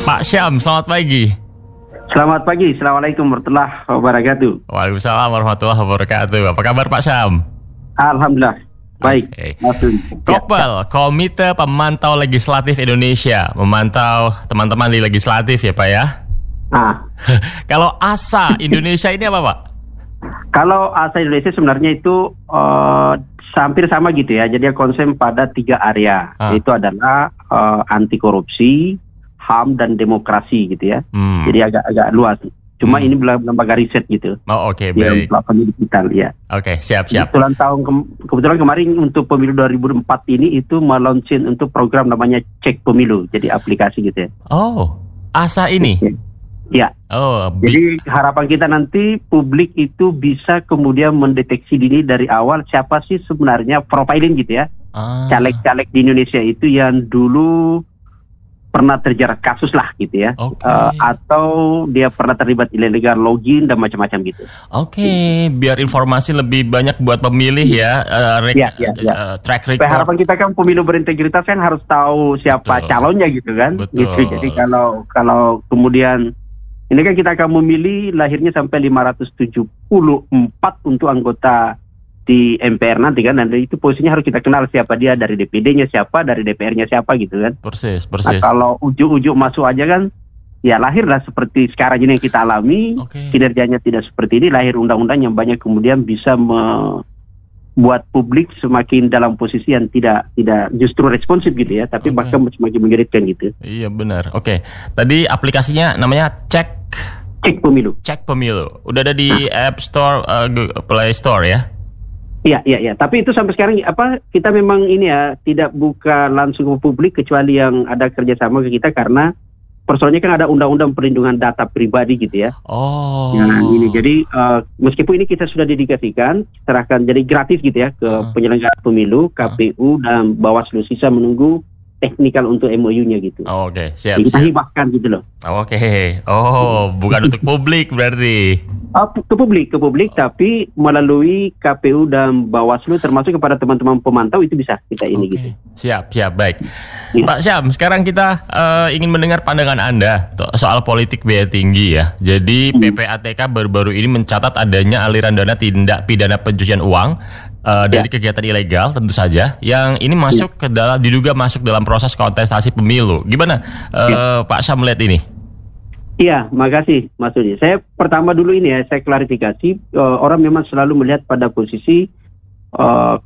Pak Syam, selamat pagi. Selamat pagi, Assalamualaikum warahmatullahi wabarakatuh. Waalaikumsalam warahmatullahi wabarakatuh. Apa kabar Pak Syam? Alhamdulillah, baik. Okay. Kopel, Komite Pemantau Legislatif Indonesia, memantau teman-teman di legislatif ya Pak ya? Kalau ASA Indonesia ini apa Pak? Kalau ASA Indonesia sebenarnya itu hampir sama gitu ya. Jadi konsen pada 3 area. Itu adalah anti korupsi, HAM dan demokrasi gitu ya. Jadi agak luas. Cuma ini lembaga riset gitu. Oh oke, baik. Pemilu digital ya. Oke, siap. Kebetulan kemarin untuk pemilu 2004 ini itu meluncurkan untuk program namanya Cek Pemilu. Jadi aplikasi gitu ya. Oh, ASA ini? Ya. Oh, jadi harapan kita nanti publik itu bisa kemudian mendeteksi dini dari awal siapa sih sebenarnya profiling gitu ya. Caleg-caleg di Indonesia itu yang dulu pernah terjerat kasus lah gitu ya, atau dia pernah terlibat illegal login dan macam-macam gitu. Biar informasi lebih banyak buat pemilih ya, track record. Harapan kita kan pemilu berintegritas kan harus tahu siapa calonnya gitu kan. Gitu. Jadi kalau kemudian ini kan kita akan memilih lahirnya sampai 574 untuk anggota di MPR nanti kan, dan itu posisinya harus kita kenal siapa dia, dari DPD-nya siapa, dari DPR-nya siapa gitu kan. Persis. Nah, kalau ujuk-ujuk masuk aja kan, ya lahirlah seperti sekarang ini yang kita alami, kinerjanya tidak seperti ini, lahir undang-undang yang banyak kemudian bisa membuat publik semakin dalam posisi yang tidak justru responsif gitu ya, tapi bahkan semakin mengeritkan gitu. Iya benar. Tadi aplikasinya namanya Cek Pemilu. Cek Pemilu. Udah ada di App Store, Play Store ya? Iya. Tapi itu sampai sekarang kita memang ini ya tidak buka langsung ke publik kecuali yang ada kerjasama ke kita, karena persoalannya kan ada undang-undang perlindungan data pribadi gitu ya. Ini jadi meskipun ini kita sudah dedikasikan, serahkan jadi gratis gitu ya ke penyelenggara pemilu, KPU dan Bawaslu, sisa menunggu teknikal untuk MOU-nya gitu. Siap. Jadi kita hibahkan gitu loh. Bukan untuk publik berarti. Ke publik, tapi melalui KPU dan Bawaslu, termasuk kepada teman-teman pemantau itu bisa kita ini gitu. Siap, baik. Pak Syam, sekarang kita ingin mendengar pandangan Anda soal politik biaya tinggi ya. Jadi PPATK baru-baru ini mencatat adanya aliran dana tindak pidana pencucian uang dari kegiatan ilegal tentu saja, yang ini diduga masuk dalam proses kontestasi pemilu. Gimana Pak Syam melihat ini? Iya, makasih Mas Udi. Saya pertama dulu ini ya, saya klarifikasi, orang memang selalu melihat pada posisi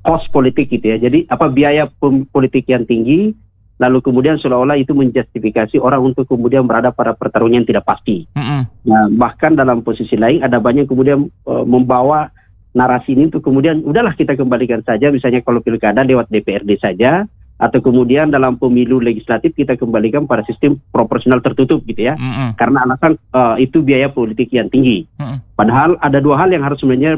cost politik gitu ya. Jadi biaya politik yang tinggi, lalu kemudian seolah-olah itu menjustifikasi orang untuk kemudian berada pada pertarungan yang tidak pasti. Nah, bahkan dalam posisi lain ada banyak kemudian membawa narasi ini untuk kemudian udahlah kita kembalikan saja, misalnya kalau pilkada lewat DPRD saja, atau kemudian dalam pemilu legislatif kita kembalikan pada sistem proporsional tertutup gitu ya, karena alasan itu biaya politik yang tinggi. Padahal ada 2 hal yang harus sebenarnya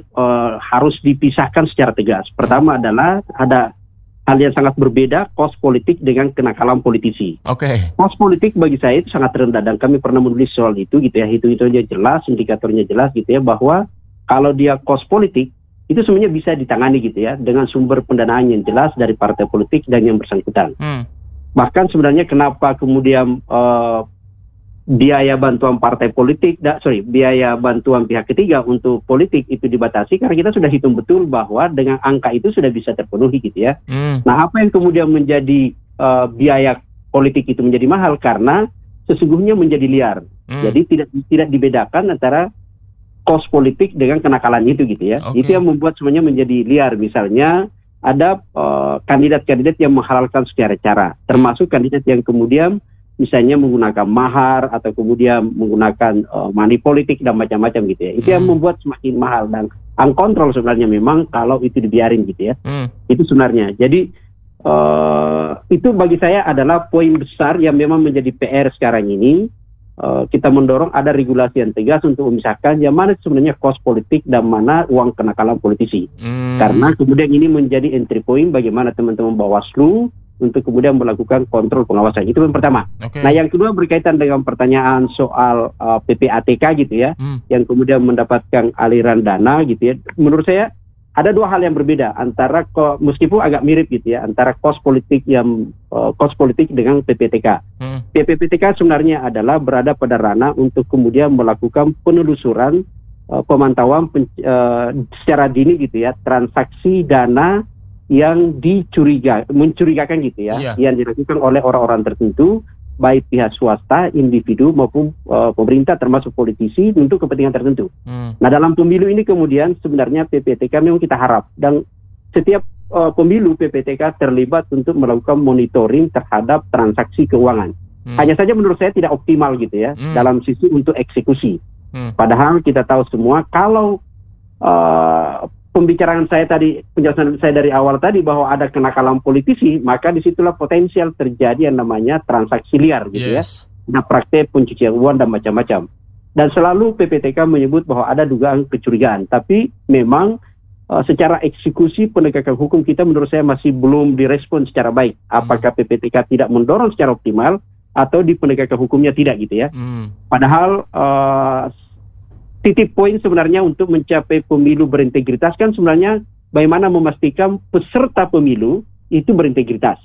harus dipisahkan secara tegas. Pertama adalah ada hal yang sangat berbeda, cost politik dengan kenakalan politisi. Cost politik bagi saya itu sangat rendah, dan kami pernah menulis soal itu gitu ya, hitung-hitungnya jelas, indikatornya jelas gitu ya, bahwa kalau dia cost politik itu sebenarnya bisa ditangani gitu ya, dengan sumber pendanaan yang jelas dari partai politik dan yang bersangkutan. Bahkan sebenarnya kenapa kemudian biaya bantuan partai politik, biaya bantuan pihak ketiga untuk politik itu dibatasi, karena kita sudah hitung betul bahwa dengan angka itu sudah bisa terpenuhi gitu ya. Nah, apa yang kemudian menjadi biaya politik itu menjadi mahal karena sesungguhnya menjadi liar. Jadi tidak dibedakan antara cost politik dengan kenakalan itu gitu ya. Itu yang membuat semuanya menjadi liar. Misalnya ada kandidat-kandidat yang menghalalkan secara cara, termasuk kandidat yang kemudian misalnya menggunakan mahar atau kemudian menggunakan money politik dan macam-macam gitu ya. Itu yang membuat semakin mahal dan uncontrol sebenarnya memang kalau itu dibiarin gitu ya. Itu sebenarnya. Jadi itu bagi saya adalah poin besar yang memang menjadi PR sekarang ini. Kita mendorong ada regulasi yang tegas untuk memisahkan yang mana sebenarnya cost politik dan mana uang kenakalan politisi. Karena kemudian ini menjadi entry point bagaimana teman-teman Bawaslu untuk kemudian melakukan kontrol pengawasan. Itu yang pertama. Nah, yang kedua berkaitan dengan pertanyaan soal PPATK gitu ya, yang kemudian mendapatkan aliran dana gitu ya. Menurut saya ada dua hal yang berbeda antara meskipun agak mirip gitu ya, antara kos politik dengan PPTK. PPTK sebenarnya adalah berada pada ranah untuk kemudian melakukan penelusuran, pemantauan secara dini gitu ya, transaksi dana yang mencurigakan gitu ya, yang dilakukan oleh orang-orang tertentu, baik pihak swasta, individu maupun pemerintah termasuk politisi untuk kepentingan tertentu. Nah, dalam pemilu ini kemudian sebenarnya PPTK memang kita harap, dan setiap pemilu PPTK terlibat untuk melakukan monitoring terhadap transaksi keuangan. Hanya saja menurut saya tidak optimal gitu ya dalam sisi untuk eksekusi. Padahal kita tahu semua kalau penjelasan saya dari awal tadi bahwa ada kenakalan politisi, maka disitulah potensial terjadi yang namanya transaksi liar gitu ya. Nah, praktek pencucian uang dan macam-macam. Dan selalu PPTK menyebut bahwa ada dugaan kecurigaan, tapi memang secara eksekusi penegakan hukum kita menurut saya masih belum direspon secara baik. Apakah PPTK tidak mendorong secara optimal atau di penegakan hukumnya tidak gitu ya. Padahal titik poin sebenarnya untuk mencapai pemilu berintegritas kan sebenarnya bagaimana memastikan peserta pemilu itu berintegritas.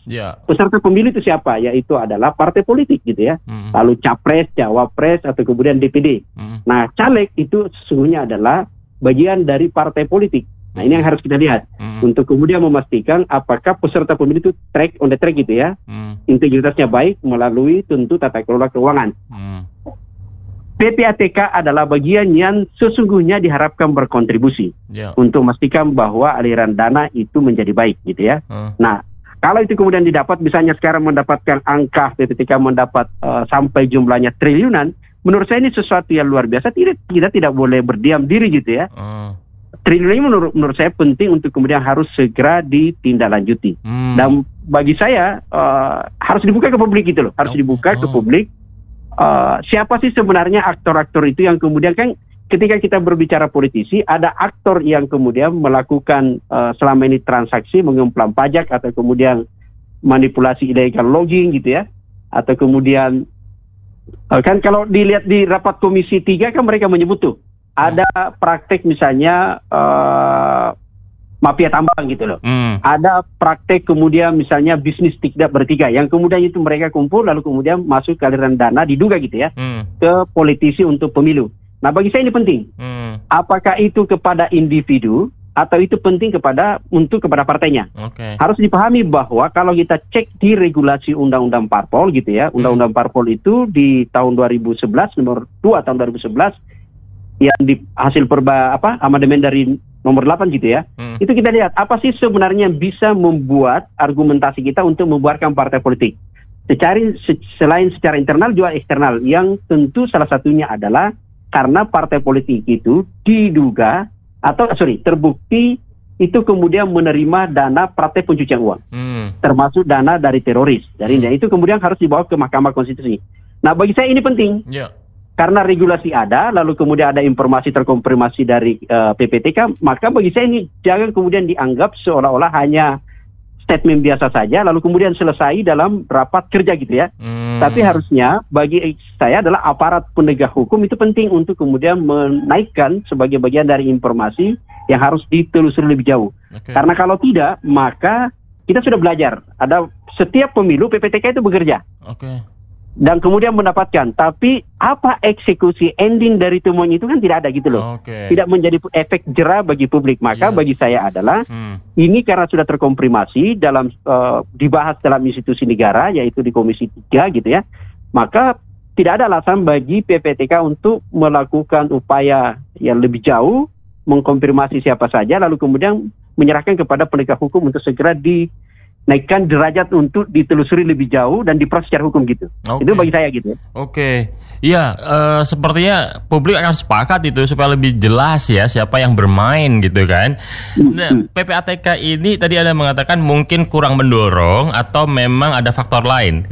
Peserta pemilu itu siapa? Yaitu adalah partai politik gitu ya. Lalu capres, cawapres, atau kemudian DPD. Nah, caleg itu sesungguhnya adalah bagian dari partai politik. Nah, ini yang harus kita lihat untuk kemudian memastikan apakah peserta pemilu itu on the track gitu ya. Integritasnya baik melalui tentu tata kelola keuangan. PPATK adalah bagian yang sesungguhnya diharapkan berkontribusi untuk memastikan bahwa aliran dana itu menjadi baik gitu ya. Nah, kalau itu kemudian didapat, misalnya sekarang mendapatkan angka PPATK mendapat sampai jumlahnya triliunan, menurut saya ini sesuatu yang luar biasa. Kita tidak boleh berdiam diri gitu ya. Triliun ini menurut saya penting untuk kemudian harus segera ditindaklanjuti. Dan bagi saya harus dibuka ke publik gitu loh, harus dibuka ke publik. Siapa sih sebenarnya aktor-aktor itu yang kemudian kan ketika kita berbicara politisi, ada aktor yang kemudian melakukan selama ini transaksi mengemplang pajak atau kemudian manipulasi illegal logging gitu ya, atau kemudian kan kalau dilihat di rapat Komisi 3 kan mereka menyebut tuh ada praktek misalnya mafia tambang gitu loh. Ada praktek kemudian misalnya bisnis tidak bertiga yang kemudian itu mereka kumpul lalu kemudian masuk ke aliran dana diduga gitu ya ke politisi untuk pemilu. Nah, bagi saya ini penting. Apakah itu kepada individu atau itu penting kepada partainya? Harus dipahami bahwa kalau kita cek di regulasi Undang-Undang Parpol gitu ya, Undang-Undang Parpol itu di tahun 2011 nomor 2 tahun 2011 yang di hasil amandemen dari nomor 8 gitu ya. Itu kita lihat apa sih sebenarnya yang bisa membuat argumentasi kita untuk membuarkan partai politik. Selain secara internal juga eksternal, yang tentu salah satunya adalah karena partai politik itu diduga terbukti itu kemudian menerima dana praktek pencucian uang. Termasuk dana dari teroris. Dan itu kemudian harus dibawa ke Mahkamah Konstitusi. Nah, bagi saya ini penting. Karena regulasi ada, lalu kemudian ada informasi terkonfirmasi dari PPTK, maka bagi saya ini jangan kemudian dianggap seolah-olah hanya statement biasa saja, lalu kemudian selesai dalam rapat kerja gitu ya. Tapi harusnya bagi saya adalah aparat penegak hukum itu penting untuk kemudian menaikkan sebagai bagian dari informasi yang harus ditelusuri lebih jauh. Karena kalau tidak, maka kita sudah belajar. Ada setiap pemilu PPTK itu bekerja. Dan kemudian mendapatkan, tapi apa eksekusi ending dari temuan itu kan tidak ada gitu loh. Tidak menjadi efek jera bagi publik. Maka bagi saya adalah ini karena sudah terkonfirmasi dalam dibahas dalam institusi negara, yaitu di Komisi 3 gitu ya. Maka tidak ada alasan bagi PPTK untuk melakukan upaya yang lebih jauh, mengkonfirmasi siapa saja, lalu kemudian menyerahkan kepada penegak hukum untuk segera naikkan derajat untuk ditelusuri lebih jauh dan diproses secara hukum gitu. Itu bagi saya gitu. Iya, sepertinya publik akan sepakat itu supaya lebih jelas ya siapa yang bermain gitu kan. Nah, PPATK ini tadi Anda mengatakan mungkin kurang mendorong atau memang ada faktor lain.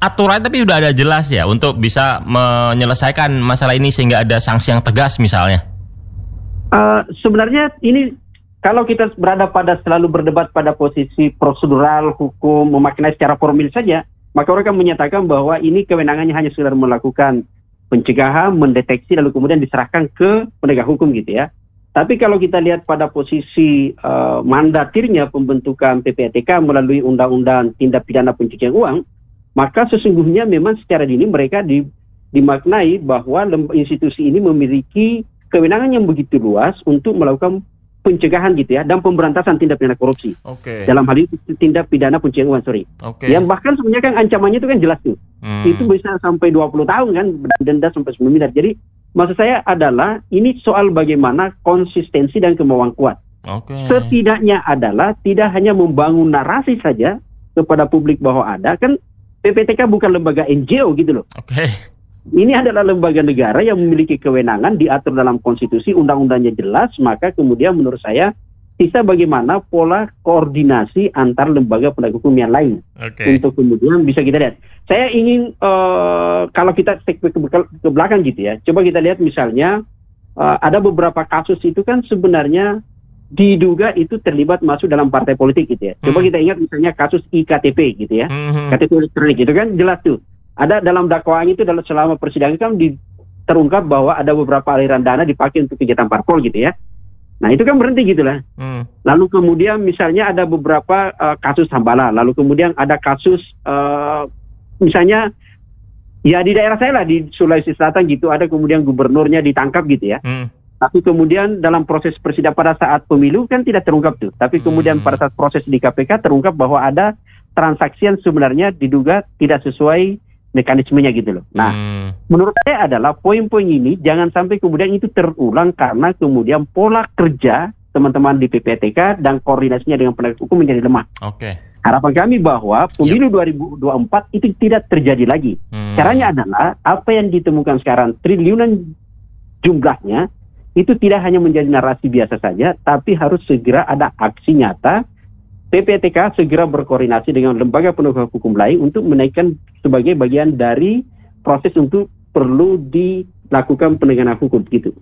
Aturan tapi sudah ada jelas ya untuk bisa menyelesaikan masalah ini sehingga ada sanksi yang tegas misalnya. Sebenarnya ini kalau kita selalu berdebat pada posisi prosedural, hukum, memaknai secara formil saja, maka orang akan menyatakan bahwa ini kewenangannya hanya sekedar melakukan pencegahan, mendeteksi, lalu kemudian diserahkan ke penegak hukum gitu ya. Tapi kalau kita lihat pada posisi mandatirnya pembentukan PPATK melalui Undang-Undang Tindak Pidana Pencucian Uang, maka sesungguhnya memang secara dini mereka dimaknai bahwa institusi ini memiliki kewenangan yang begitu luas untuk melakukan pencegahan gitu ya dan pemberantasan tindak pidana korupsi. Dalam hal ini tindak pidana pencucian uang, Yang bahkan sebenarnya kan ancamannya itu kan jelas tuh. Itu bisa sampai 20 tahun kan, denda sampai 9 miliar. Jadi maksud saya adalah ini soal bagaimana konsistensi dan kemauan kuat. Setidaknya adalah tidak hanya membangun narasi saja kepada publik bahwa ada, kan PPATK bukan lembaga NGO gitu loh. Ini adalah lembaga negara yang memiliki kewenangan diatur dalam konstitusi, undang-undangnya jelas, maka kemudian menurut saya sisa bagaimana pola koordinasi antar lembaga penegak hukum yang lain untuk kemudian bisa kita lihat. Saya ingin kalau kita ke belakang gitu ya, coba kita lihat misalnya ada beberapa kasus itu kan sebenarnya diduga itu terlibat masuk dalam partai politik gitu ya. Coba kita ingat misalnya kasus iktp gitu ya, KTP elektronik itu kan jelas tuh. Ada dalam dakwaan itu selama persidangan kan terungkap bahwa ada beberapa aliran dana dipakai untuk kegiatan parpol gitu ya. Nah itu kan berhenti gitu lah. Lalu kemudian misalnya ada beberapa kasus Hambala. Lalu kemudian ada kasus misalnya ya di daerah saya lah di Sulawesi Selatan gitu. Ada kemudian gubernurnya ditangkap gitu ya. Tapi kemudian dalam proses persidangan pada saat pemilu kan tidak terungkap tuh. Tapi kemudian pada saat proses di KPK terungkap bahwa ada transaksi yang sebenarnya diduga tidak sesuai mekanismenya gitu loh. Nah, menurut saya adalah poin-poin ini jangan sampai kemudian itu terulang karena kemudian pola kerja teman-teman di PPATK dan koordinasinya dengan penegak hukum menjadi lemah. Harapan kami bahwa pemilu 2024 itu tidak terjadi lagi. Caranya adalah apa yang ditemukan sekarang triliunan jumlahnya itu tidak hanya menjadi narasi biasa saja, tapi harus segera ada aksi nyata. PPATK segera berkoordinasi dengan lembaga penegak hukum lain untuk menaikkan sebagai bagian dari proses untuk perlu dilakukan penegakan hukum gitu.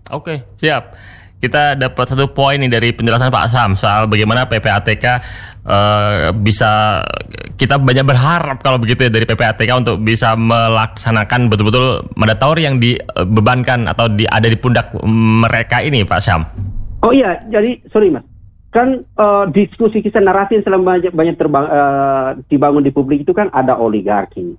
Siap. Kita dapat satu poin nih dari penjelasan Pak Sam soal bagaimana PPATK bisa, kita banyak berharap kalau begitu ya dari PPATK untuk bisa melaksanakan betul-betul mandatory yang dibebankan atau ada di pundak mereka ini, Pak Sam. Jadi sorry Mas. Kan diskusi kisah narasi yang selama banyak dibangun di publik itu kan ada oligarki,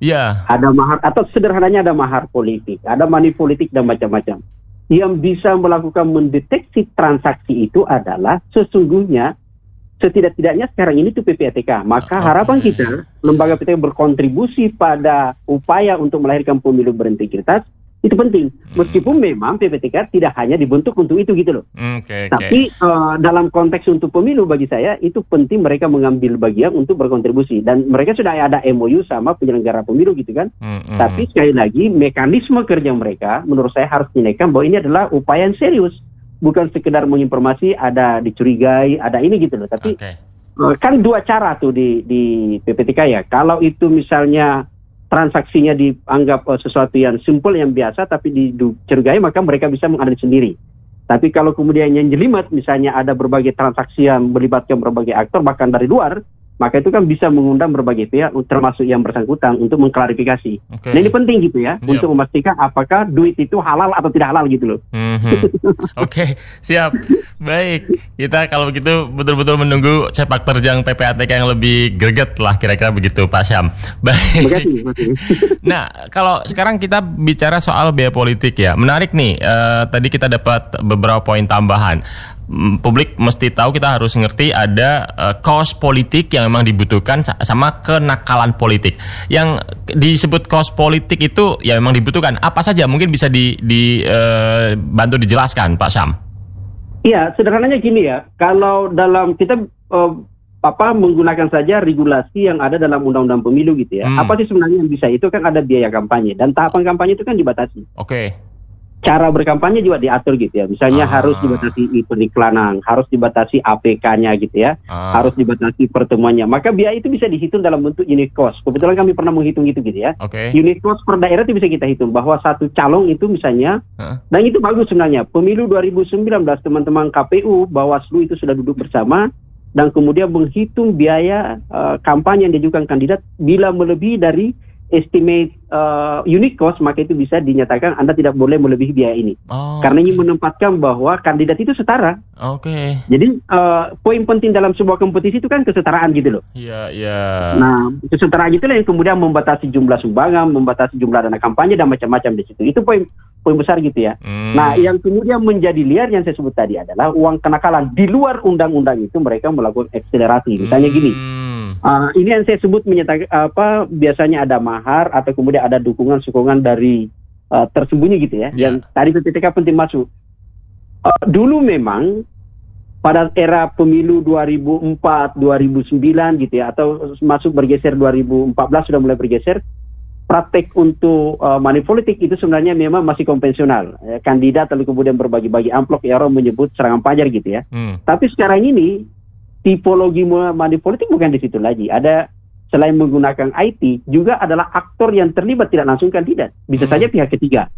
ada mahar, atau sederhananya ada mahar politik, ada money politik dan macam-macam. Yang bisa melakukan mendeteksi transaksi itu adalah sesungguhnya setidak-tidaknya sekarang ini tuh PPATK. Maka harapan kita lembaga PPATK berkontribusi pada upaya untuk melahirkan pemilu berintegritas. Itu penting, meskipun memang PPATK tidak hanya dibentuk untuk itu gitu loh. Tapi dalam konteks untuk pemilu bagi saya itu penting mereka mengambil bagian untuk berkontribusi. Dan mereka sudah ada MOU sama penyelenggara pemilu gitu kan. Tapi sekali lagi mekanisme kerja mereka menurut saya harus dinaikkan bahwa ini adalah upaya yang serius. Bukan sekedar menginformasi ada dicurigai, ada ini gitu loh. Tapi kan dua cara tuh di PPATK ya. Kalau itu misalnya transaksinya dianggap sesuatu yang simple, yang biasa, tapi dicurigai, maka mereka bisa menganalisis sendiri. Tapi kalau kemudian yang jelimet, misalnya ada berbagai transaksi yang melibatkan berbagai aktor, bahkan dari luar, maka itu kan bisa mengundang berbagai pihak, termasuk yang bersangkutan, untuk mengklarifikasi. Nah ini penting gitu ya, untuk memastikan apakah duit itu halal atau tidak halal gitu loh. Siap. Baik, kita kalau begitu betul-betul menunggu sepak terjang PPATK yang lebih greget lah, kira-kira begitu Pak Syam. Baik. Nah, kalau sekarang kita bicara soal biaya politik ya, menarik nih. Tadi kita dapat beberapa poin tambahan. Publik mesti tahu, kita harus ngerti ada cost politik yang memang dibutuhkan sama kenakalan politik. Yang disebut cost politik itu ya memang dibutuhkan. Apa saja mungkin bisa dibantu dijelaskan Pak Syam? Iya, sederhananya gini ya. Kalau dalam kita menggunakan saja regulasi yang ada dalam undang-undang pemilu gitu ya. Apa sih sebenarnya yang bisa? Itu kan ada biaya kampanye dan tahapan kampanye itu kan dibatasi. Cara berkampanye juga diatur gitu ya. Misalnya harus dibatasi periklanan, harus dibatasi APK-nya gitu ya. Harus dibatasi pertemuannya. Maka biaya itu bisa dihitung dalam bentuk unit cost. Kebetulan kami pernah menghitung itu gitu ya. Unit cost per daerah itu bisa kita hitung bahwa satu calon itu misalnya, dan itu bagus sebenarnya. Pemilu 2019 teman-teman KPU, Bawaslu itu sudah duduk bersama dan kemudian menghitung biaya kampanye yang diajukan kandidat bila melebihi dari estimate unit cost, maka itu bisa dinyatakan Anda tidak boleh melebihi biaya ini. Karena ingin menempatkan bahwa kandidat itu setara. Jadi poin penting dalam sebuah kompetisi itu kan kesetaraan gitu loh. Nah, kesetaraan itulah yang kemudian membatasi jumlah sumbangan, membatasi jumlah dana kampanye dan macam-macam di situ. Itu poin besar gitu ya. Nah, yang kemudian menjadi liar yang saya sebut tadi adalah uang kenakalan di luar undang-undang itu mereka melakukan akselerasi. Misalnya gini. Ini yang saya sebut menyatakan biasanya ada mahar atau kemudian ada dukungan-sokongan dari tersembunyi gitu ya. Yang tadi PPTK penting masuk. Dulu memang pada era pemilu 2004, 2009 gitu ya, atau masuk bergeser 2014 sudah mulai bergeser. Praktek untuk money politik itu sebenarnya memang masih konvensional. Kandidat lalu kemudian berbagi-bagi amplop, ya orang menyebut serangan pajar gitu ya. Tapi sekarang ini tipologi money politik bukan di situ lagi. Ada selain menggunakan IT juga adalah aktor yang terlibat tidak langsung kandidat. Bisa saja pihak ketiga.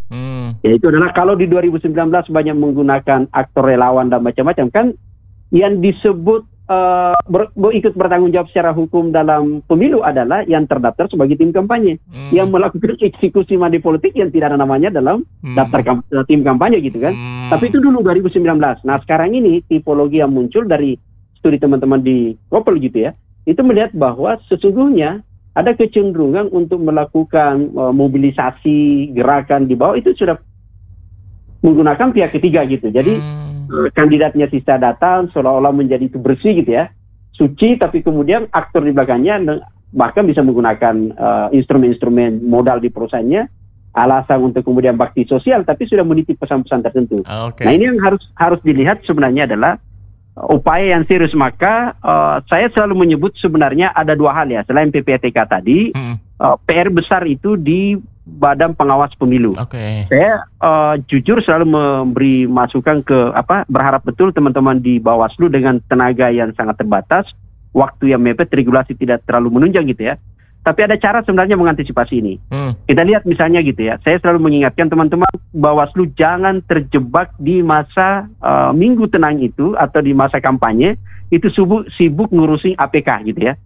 Yaitu adalah kalau di 2019 banyak menggunakan aktor relawan dan macam-macam kan yang disebut ikut bertanggung jawab secara hukum dalam pemilu adalah yang terdaftar sebagai tim kampanye yang melakukan eksekusi money politik yang tidak ada namanya dalam daftar tim kampanye gitu kan. Tapi itu dulu 2019. Nah, sekarang ini tipologi yang muncul dari studi teman-teman di Kopel gitu ya, itu melihat bahwa sesungguhnya ada kecenderungan untuk melakukan mobilisasi gerakan di bawah itu sudah menggunakan pihak ketiga gitu. Jadi kandidatnya sisa datang seolah-olah menjadi itu bersih gitu ya, suci, tapi kemudian aktor di belakangnya bahkan bisa menggunakan instrumen-instrumen modal di perusahaannya alasan untuk kemudian bakti sosial, tapi sudah menitip pesan-pesan tertentu. Nah, ini yang harus dilihat sebenarnya adalah upaya yang serius. Maka saya selalu menyebut sebenarnya ada dua hal ya, selain PPATK tadi, PR besar itu di Badan Pengawas Pemilu. Saya jujur selalu memberi masukan ke berharap betul teman-teman di Bawaslu dengan tenaga yang sangat terbatas, waktu yang mepet, regulasi tidak terlalu menunjang gitu ya. Tapi ada cara sebenarnya mengantisipasi ini. Kita lihat misalnya gitu ya, saya selalu mengingatkan teman-teman Bawaslu jangan terjebak di masa minggu tenang itu atau di masa kampanye itu sibuk ngurusin APK gitu ya.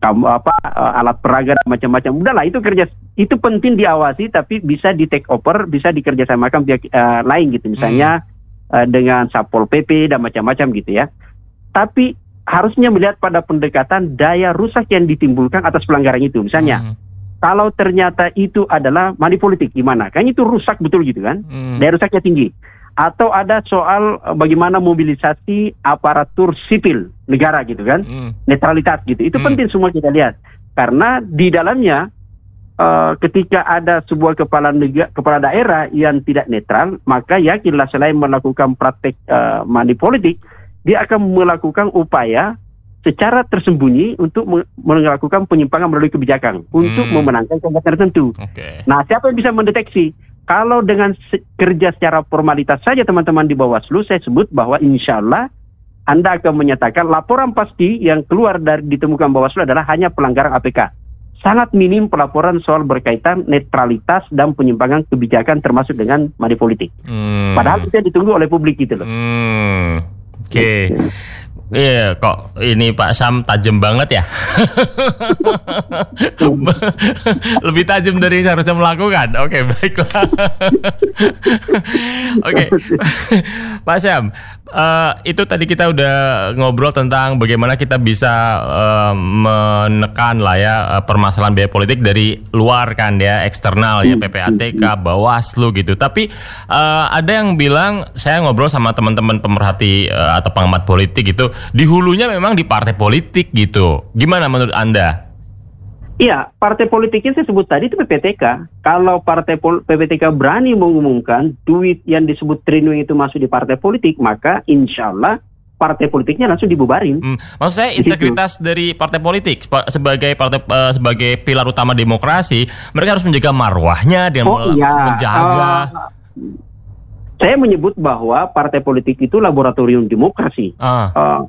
Alat peraga dan macam-macam. Udahlah, itu penting diawasi, tapi bisa di take over, bisa dikerjasamakan pihak lain gitu. Misalnya dengan Satpol PP dan macam-macam gitu ya. Tapi harusnya melihat pada pendekatan daya rusak yang ditimbulkan atas pelanggaran itu. Misalnya, kalau ternyata itu adalah money politik, gimana? Kan itu rusak betul gitu kan? Daya rusaknya tinggi. Atau ada soal bagaimana mobilisasi aparatur sipil negara gitu kan? Netralitas gitu. Itu penting semua kita lihat. Karena di dalamnya, ketika ada sebuah kepala daerah yang tidak netral, maka yakinlah selain melakukan praktek money politik, dia akan melakukan upaya secara tersembunyi untuk melakukan penyimpangan melalui kebijakan untuk memenangkan kandidat tertentu. Nah, siapa yang bisa mendeteksi? Kalau dengan kerja secara formalitas saja teman-teman di Bawaslu, saya sebut bahwa insya Allah Anda akan menyatakan laporan pasti yang keluar dari ditemukan Bawaslu adalah hanya pelanggaran APK. Sangat minim pelaporan soal berkaitan netralitas dan penyimpangan kebijakan termasuk dengan money politik. Padahal itu yang ditunggu oleh publik gitu loh. Iya, kok ini Pak Sam tajam banget ya. Lebih tajam dari yang seharusnya melakukan. Oke, baiklah. Oke, Pak Sam, itu tadi kita udah ngobrol tentang bagaimana kita bisa menekan lah ya permasalahan biaya politik dari luar kan ya, eksternal ya, PPATK, Bawaslu gitu. Tapi ada yang bilang, saya ngobrol sama teman-teman pemerhati atau pengamat politik gitu, di hulunya memang di partai politik gitu. Gimana menurut Anda? Iya, partai politiknya saya sebut tadi itu PPTK. Kalau PPTK berani mengumumkan duit yang disebut triliun itu masuk di partai politik, maka insya Allah partai politiknya langsung dibubarin. Maksud saya integritas dari partai politik sebagai pilar utama demokrasi, mereka harus menjaga marwahnya dan menjaga. Saya menyebut bahwa partai politik itu laboratorium demokrasi.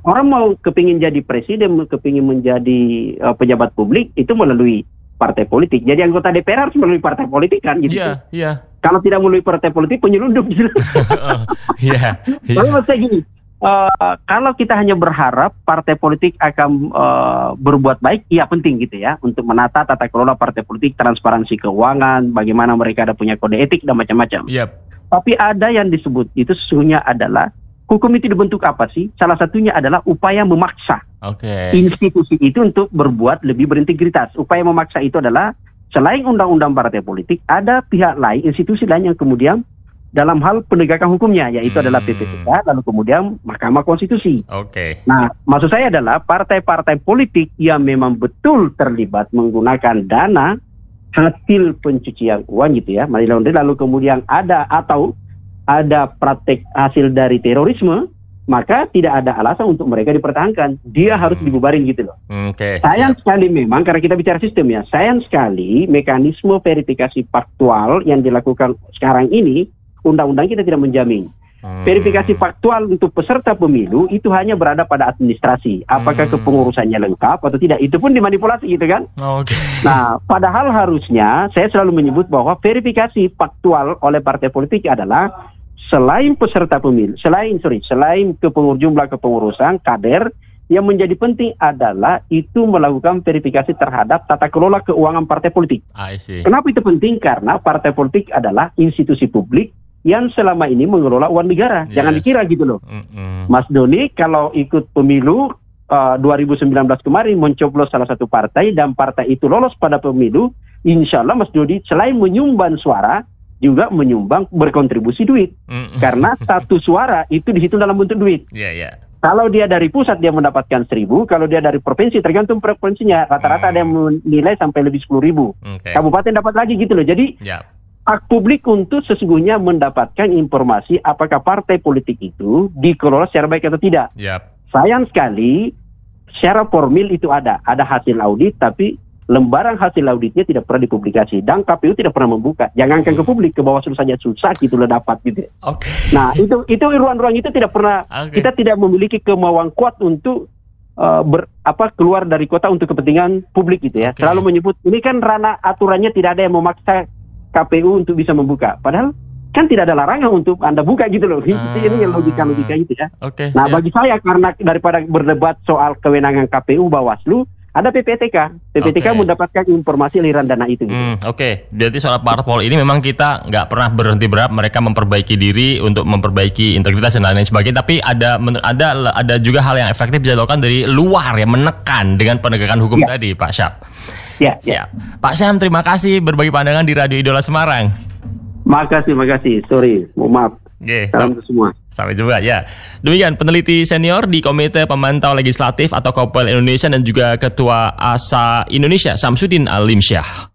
Orang mau kepingin jadi presiden, kepingin menjadi pejabat publik, itu melalui partai politik. Jadi anggota DPR harus melalui partai politik kan gitu. Kalau tidak melalui partai politik, penyelundup gitu. Tapi maksud saya gini, kalau kita hanya berharap partai politik akan berbuat baik, iya penting gitu ya, untuk menata tata kelola partai politik, transparansi keuangan, bagaimana mereka ada punya kode etik dan macam-macam. Yep. Tapi ada yang disebut itu sesungguhnya adalah hukum itu dibentuk apa sih? Salah satunya adalah upaya memaksa institusi itu untuk berbuat lebih berintegritas. Upaya memaksa itu adalah selain undang-undang partai politik, ada pihak lain, institusi lain yang kemudian dalam hal penegakan hukumnya, yaitu adalah PPTK, lalu kemudian Mahkamah Konstitusi. Nah, maksud saya adalah partai-partai politik yang memang betul terlibat menggunakan dana hasil pencucian uang gitu ya, money laundering, lalu kemudian ada praktek hasil dari terorisme, maka tidak ada alasan untuk mereka dipertahankan. Dia harus dibubarin gitu loh. Sayang sekali memang, karena kita bicara sistem ya, sayang sekali mekanisme verifikasi faktual yang dilakukan sekarang ini, undang-undang kita tidak menjamin. Verifikasi faktual untuk peserta pemilu itu hanya berada pada administrasi. Apakah kepengurusannya lengkap atau tidak, itu pun dimanipulasi gitu kan. Nah, padahal harusnya saya selalu menyebut bahwa verifikasi faktual oleh partai politik adalah selain peserta pemilu, selain jumlah kepengurusan, kader, yang menjadi penting adalah itu melakukan verifikasi terhadap tata kelola keuangan partai politik. Kenapa itu penting? Karena partai politik adalah institusi publik yang selama ini mengelola uang negara. Jangan dikira gitu loh. Mas Doni kalau ikut pemilu 2019 kemarin mencoblos salah satu partai dan partai itu lolos pada pemilu, insya Allah Mas Doni selain menyumbang suara juga menyumbang berkontribusi duit. Karena satu suara itu dihitung dalam bentuk duit. Kalau dia dari pusat dia mendapatkan 1.000, kalau dia dari provinsi tergantung provinsinya, rata-rata ada yang menilai sampai lebih 10.000. Kabupaten dapat lagi gitu loh. Jadi hak publik untuk sesungguhnya mendapatkan informasi apakah partai politik itu dikelola secara baik atau tidak. Sayang sekali, secara formil itu ada hasil audit, tapi lembaran hasil auditnya tidak pernah dipublikasi dan KPU tidak pernah membuka. Jangankan ke publik, ke Bawaslu saja susah gitu loh dapat gitu. Nah itu ruang-ruang itu tidak pernah, kita tidak memiliki kemauan kuat untuk keluar dari kota untuk kepentingan publik gitu ya. Selalu menyebut ini kan ranah aturannya, tidak ada yang memaksa KPU untuk bisa membuka. Padahal kan tidak ada larangan untuk Anda buka gitu loh. Ini yang logika-logika itu ya. Nah, bagi saya, karena daripada berdebat soal kewenangan KPU Bawaslu, ada PPTK. PPTK mendapatkan informasi aliran dana itu. Gitu. Berarti soal parpol ini memang kita nggak pernah berhenti berharap mereka memperbaiki diri untuk memperbaiki integritas dan lain-lain sebagainya. Tapi ada juga hal yang efektif bisa dilakukan dari luar ya, menekan dengan penegakan hukum tadi, Pak Syam. Siap. Pak Syam, terima kasih berbagi pandangan di Radio Idola Semarang. Makasih. Sorry, mohon maaf. Salam untuk semua. Sampai jumpa ya. Demikian peneliti senior di Komite Pemantau Legislatif atau KOPEL Indonesia dan juga Ketua ASA Indonesia, Samsudin Alimsyah.